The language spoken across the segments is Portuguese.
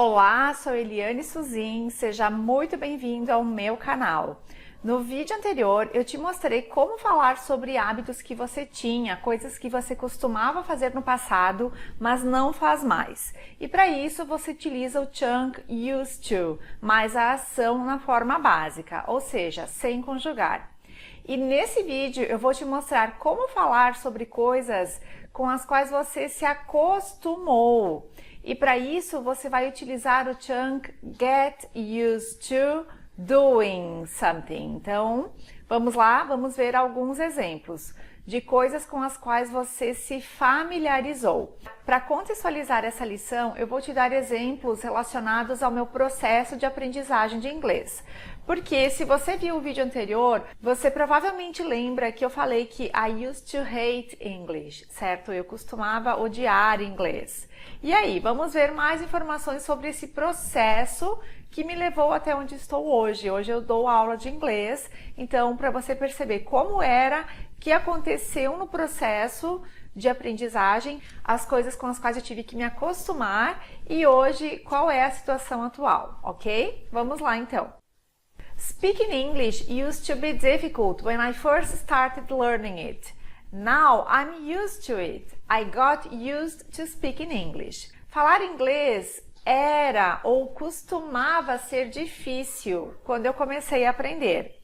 Olá, sou Eliane Suzin, seja muito bem-vindo ao meu canal. No vídeo anterior eu te mostrei como falar sobre hábitos que você tinha, coisas que você costumava fazer no passado, mas não faz mais. E para isso você utiliza o chunk used to, mais a ação na forma básica, ou seja, sem conjugar. E nesse vídeo eu vou te mostrar como falar sobre coisas com as quais você se acostumou. E para isso você vai utilizar o chunk get used to doing something. Então, vamos lá, vamos ver alguns exemplos de coisas com as quais você se familiarizou. Para contextualizar essa lição, eu vou te dar exemplos relacionados ao meu processo de aprendizagem de inglês. Porque se você viu o vídeo anterior, você provavelmente lembra que eu falei que I used to hate English, certo? Eu costumava odiar inglês. E aí, vamos ver mais informações sobre esse processo que me levou até onde estou hoje. Hoje eu dou aula de inglês, então para você perceber como era que aconteceu no processo de aprendizagem, as coisas com as quais eu tive que me acostumar e hoje qual é a situação atual, ok? Vamos lá então. Speaking English used to be difficult when I first started learning it. Now I'm used to it. I got used to speaking English. Falar inglês era ou costumava ser difícil quando eu comecei a aprender.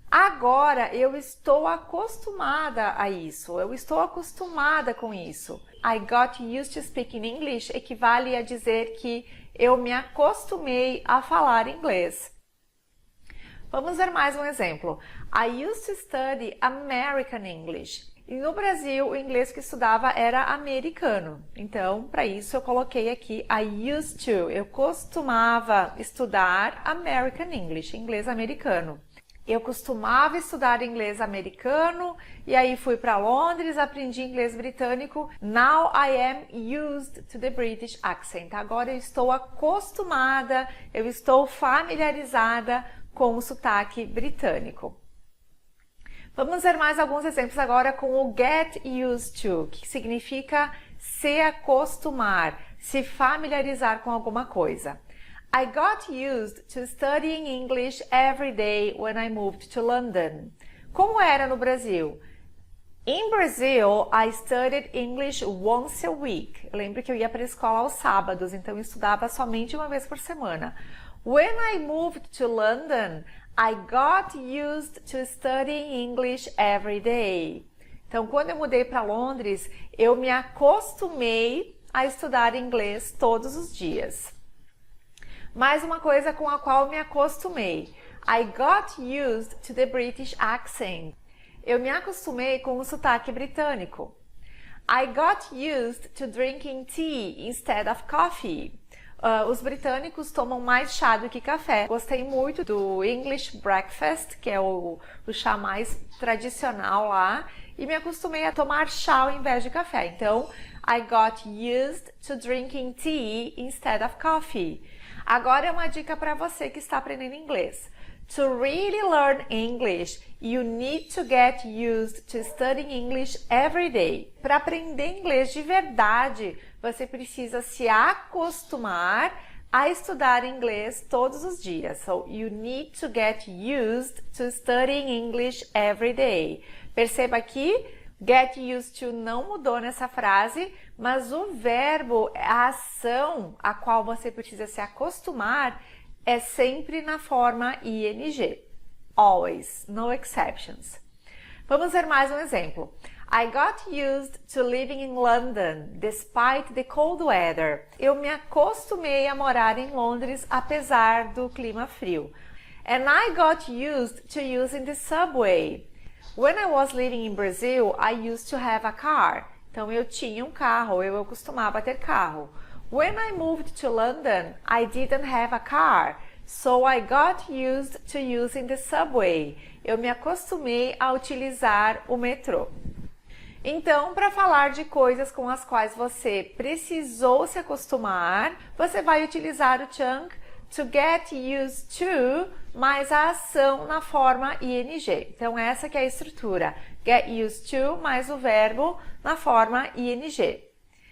Agora eu estou acostumada a isso, eu estou acostumada com isso. I got used to speaking English equivale a dizer que eu me acostumei a falar inglês. Vamos ver mais um exemplo. I used to study American English. E no Brasil, o inglês que estudava era americano. Então, para isso eu coloquei aqui I used to. Eu costumava estudar American English, inglês americano. Eu costumava estudar inglês americano e aí fui para Londres, aprendi inglês britânico. Now I am used to the British accent. Agora eu estou acostumada, eu estou familiarizada com o sotaque britânico. Vamos ver mais alguns exemplos agora com o get used to, que significa se acostumar, se familiarizar com alguma coisa. I got used to studying English every day when I moved to London. Como era no Brasil? In Brazil, I studied English once a week. Eu lembro que eu ia para a escola aos sábados, então eu estudava somente uma vez por semana. When I moved to London, I got used to studying English every day. Então, quando eu mudei para Londres, eu me acostumei a estudar inglês todos os dias. Mais uma coisa com a qual me acostumei. I got used to the British accent. Eu me acostumei com o sotaque britânico. I got used to drinking tea instead of coffee. Os britânicos tomam mais chá do que café. Gostei muito do English Breakfast, que é o chá mais tradicional lá, e me acostumei a tomar chá ao invés de café. Então, I got used to drinking tea instead of coffee. Agora é uma dica para você que está aprendendo inglês. To really learn English, you need to get used to studying English every day. Para aprender inglês de verdade, você precisa se acostumar a estudar inglês todos os dias. So, you need to get used to studying English every day. Perceba que get used to não mudou nessa frase, mas o verbo, a ação a qual você precisa se acostumar, é sempre na forma ing. Always, no exceptions. Vamos ver mais um exemplo. I got used to living in London despite the cold weather. Eu me acostumei a morar em Londres apesar do clima frio. And I got used to using the subway. When I was living in Brazil, I used to have a car. Então eu tinha um carro, eu costumava ter carro. When I moved to London, I didn't have a car, so I got used to using the subway. Eu me acostumei a utilizar o metrô. Então, para falar de coisas com as quais você precisou se acostumar, você vai utilizar o chunk to get used to mais a ação na forma ing. Então, essa que é a estrutura. Get used to mais o verbo na forma ing.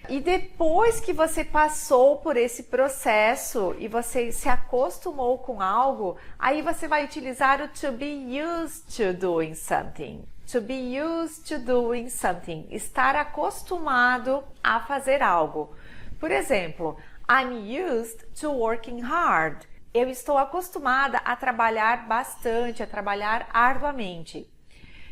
E depois que você passou por esse processo e você se acostumou com algo, aí você vai utilizar o to be used to doing something. To be used to doing something. Estar acostumado a fazer algo. Por exemplo, I'm used to working hard. Eu estou acostumada a trabalhar bastante, a trabalhar arduamente.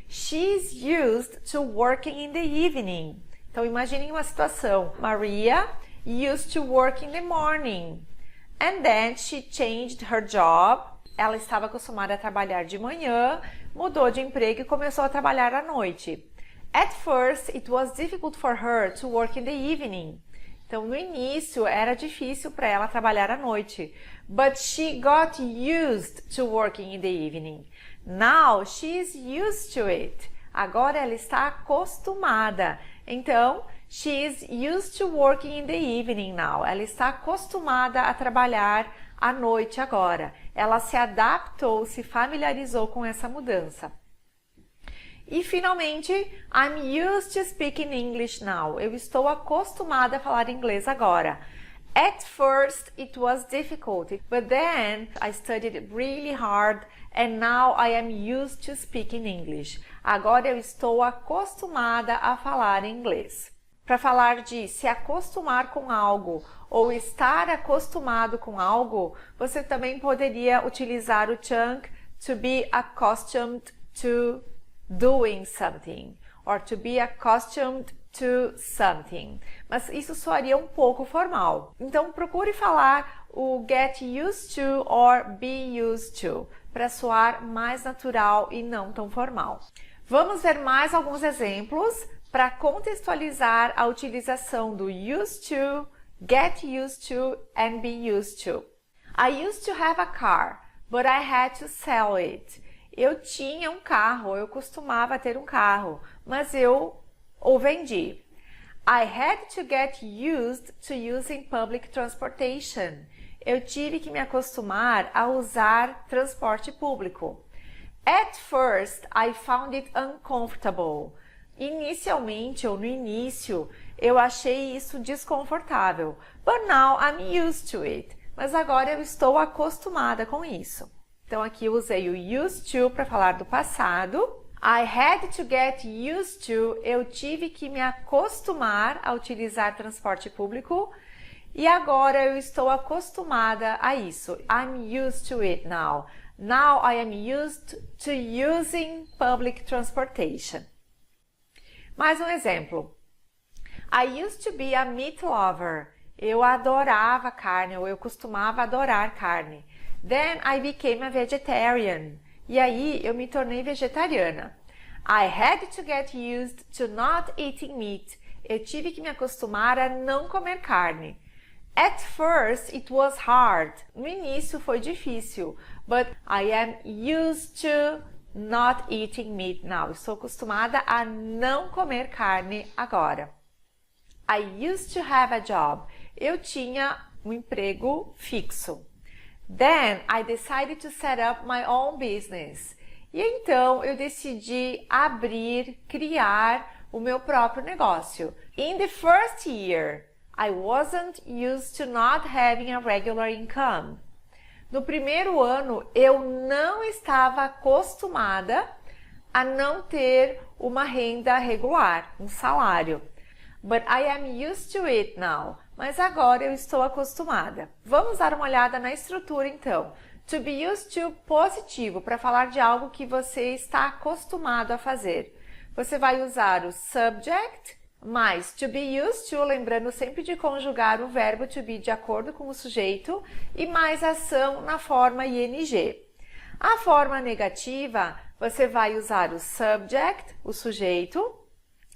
She's used to working in the evening. Então, imaginem uma situação. Maria used to work in the morning. And then she changed her job. Ela estava acostumada a trabalhar de manhã, mudou de emprego e começou a trabalhar à noite. At first, it was difficult for her to work in the evening. Então, no início, era difícil para ela trabalhar à noite. But she got used to working in the evening. Now, she's used to it. Agora, ela está acostumada. Então, she's used to working in the evening now. Ela está acostumada a trabalhar à noite agora. Ela se adaptou, se familiarizou com essa mudança. E finalmente, I'm used to speaking English now. Eu estou acostumada a falar inglês agora. At first, it was difficult, but then I studied really hard and now I am used to speaking English. Agora eu estou acostumada a falar inglês. Para falar de se acostumar com algo ou estar acostumado com algo, você também poderia utilizar o chunk to be accustomed to doing something or to be accustomed to something. Mas isso soaria um pouco formal. Então procure falar o get used to or be used to para soar mais natural e não tão formal. Vamos ver mais alguns exemplos para contextualizar a utilização do used to, get used to and be used to. I used to have a car, but I had to sell it. Eu tinha um carro, eu costumava ter um carro, mas eu o vendi. I had to get used to using public transportation. Eu tive que me acostumar a usar transporte público. At first, I found it uncomfortable. Inicialmente, ou no início, eu achei isso desconfortável. But now I'm used to it. Mas agora eu estou acostumada com isso. Então, aqui eu usei o used to para falar do passado. I had to get used to. Eu tive que me acostumar a utilizar transporte público. E agora eu estou acostumada a isso. I'm used to it now. Now I am used to using public transportation. Mais um exemplo. I used to be a meat lover. Eu adorava carne, ou eu costumava adorar carne. Then I became a vegetarian. E aí eu me tornei vegetariana. I had to get used to not eating meat. Eu tive que me acostumar a não comer carne. At first it was hard. No início foi difícil. But I am used to not eating meat now. Estou acostumada a não comer carne agora. I used to have a job. Eu tinha um emprego fixo. Then I decided to set up my own business. E então eu decidi criar o meu próprio negócio. In the first year, I wasn't used to not having a regular income. No primeiro ano, eu não estava acostumada a não ter uma renda regular, um salário. But I am used to it now. Mas agora eu estou acostumada. Vamos dar uma olhada na estrutura então. To be used to, positivo, para falar de algo que você está acostumado a fazer. Você vai usar o subject mais to be used to, lembrando sempre de conjugar o verbo to be de acordo com o sujeito, e mais ação na forma ing. A forma negativa, você vai usar o subject, o sujeito,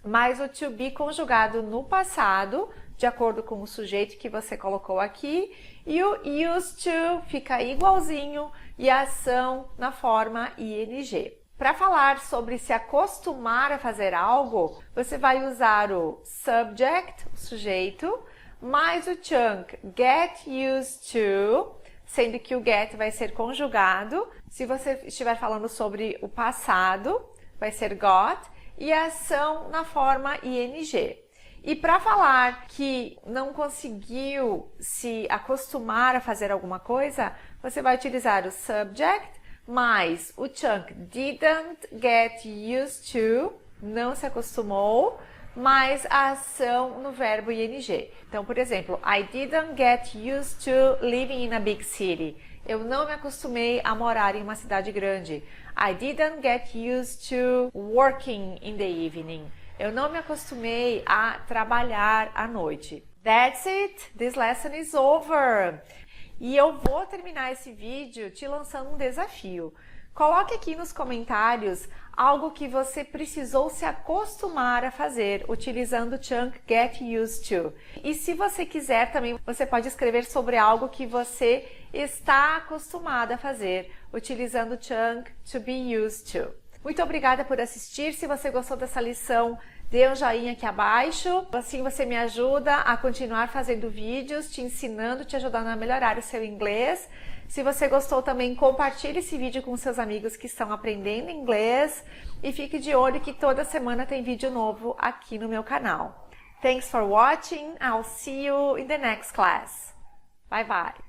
mais o to be conjugado no passado, de acordo com o sujeito que você colocou aqui, e o used to fica igualzinho e a ação na forma ing. Para falar sobre se acostumar a fazer algo, você vai usar o subject, o sujeito, mais o chunk get used to, sendo que o get vai ser conjugado. Se você estiver falando sobre o passado, vai ser got, e a ação na forma ing. E para falar que não conseguiu se acostumar a fazer alguma coisa, você vai utilizar o subject mais o chunk didn't get used to, não se acostumou, mais a ação no verbo ing. Então, por exemplo, I didn't get used to living in a big city. Eu não me acostumei a morar em uma cidade grande. I didn't get used to working in the evening. Eu não me acostumei a trabalhar à noite. That's it! This lesson is over! E eu vou terminar esse vídeo te lançando um desafio. Coloque aqui nos comentários algo que você precisou se acostumar a fazer utilizando o chunk get used to. E se você quiser também, você pode escrever sobre algo que você está acostumado a fazer utilizando o chunk to be used to. Muito obrigada por assistir. Se você gostou dessa lição, dê um joinha aqui abaixo. Assim você me ajuda a continuar fazendo vídeos, te ensinando, te ajudando a melhorar o seu inglês. Se você gostou também, compartilhe esse vídeo com seus amigos que estão aprendendo inglês. E fique de olho que toda semana tem vídeo novo aqui no meu canal. Thanks for watching. I'll see you in the next class. Bye bye.